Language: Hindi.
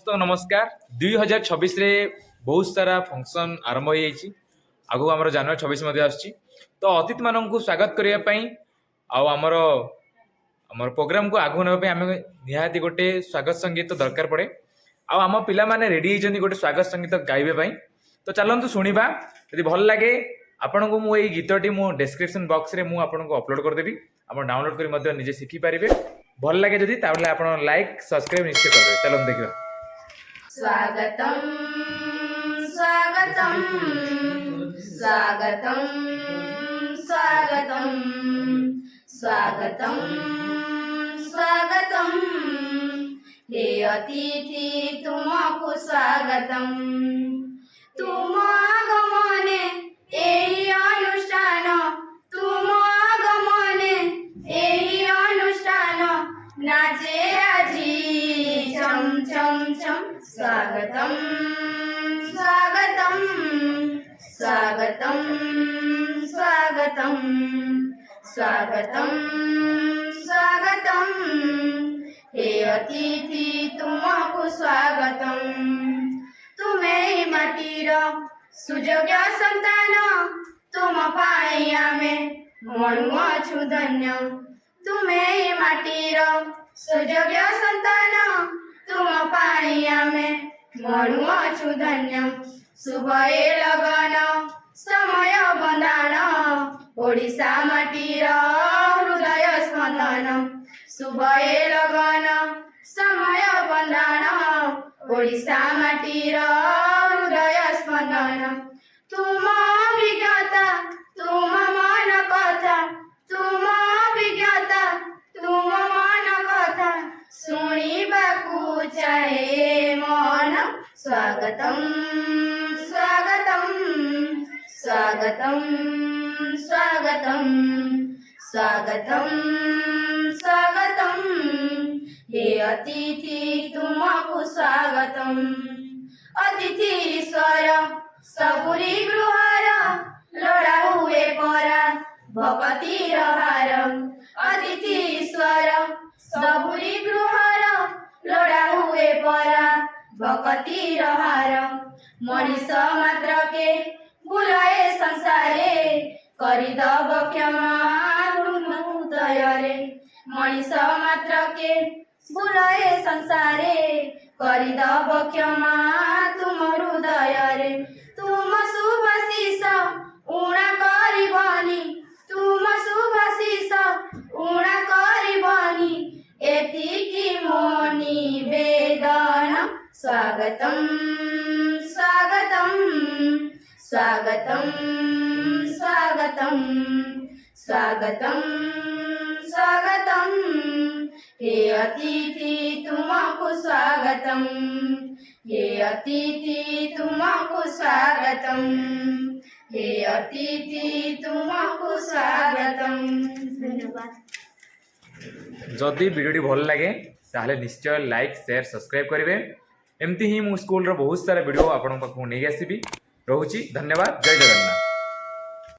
समस्त नमस्कार 2026 रे बहुत सारा फंक्शन आरंभ हो जाइए आगु आम जनवरी 26 आसुची तो अतिथि मान को स्वागत करने आमर आमर प्रोग्राम को आगु नापी आम निहाती गोटे स्वागत संगीत दरकार पड़े आम पिला माने रेडी होती गोटे स्वागत संगीत गाइबे तो चलतु शुणा यदि भल लगे आपण को मु गीतटी मु डिस्क्रिप्शन बॉक्स रे मु आपन को अपलोड करदेवी आप डाउनलोड कर निजे शिखी पारे भल लगे जदि ताबले आपण लाइक सब्सक्राइब निश्चय कर देबे। चलो देखिबा। स्वागतम स्वागतम स्वागतम स्वागतम स्वागतम स्वागतम हे अतिथि तुमको स्वागतम तुम आगमने एही अनुष्ठान तुम आगमने एही अनुष्ठान नाचे आजी चम चम चम स्वागतम स्वागतम स्वागतम स्वागतम स्वागतम स्वागतम हे अतिथि तुमको स्वागतम तुम्हें माटीर सुयोग्य संतान तुम पाई आमे मणुअछु धन्य तुम्हें माटीर सुयोग्य संतान तुम पाई आमे मणुअछु धन्य शुभ ए लगन समय बंदान ओडिशा माटीर हृदय स्पंदन शुभ ए लगन समय बंदान ओडिशा माटीर हृदय स्पंदन तुम अभिज्ञता तुम मन कथा तुम अभिज्ञता तुम मन कथा शुणिबाकू चाहे मन स्वागतम स्वागतम स्वागतम स्वागतम स्वागतम स्वागतम हे अतिथि तुमको स्वागतम अतिथि ईश्वर सबुरी गृहर लोड़ा हुए परा भगती हार अतिथि ईश्वर सबुरी गृहर लोड़ा हुए परा भगती हार मनीष मात्र के बुलाए संसारे करिदब क्षमा हृदय रे मनीष मात्र के बुलाए संसारे करिदब क्षमा तुम हृदय रे तुम शुभाशीष उणा करबनी तुम शुभाशीष उणा करबनी एतिकी मोनी वेदन स्वागतम स्वागतम स्वागतम स्वागतम स्वागतम स्वागतम हे अतिथि तुमको स्वागतम हे अतिथि तुमको स्वागतम हे अतिथि तुमको स्वागतम। धन्यवाद। जदि वीडियो भल लगे ताहले निश्चय लाइक शेयर सब्सक्राइब करेंगे एमती ही मु स्कूल रो बहुत सारा वीडियो आपन पाखु नहीं आसीबी। रहुची धन्यवाद। जय जगन्नाथ।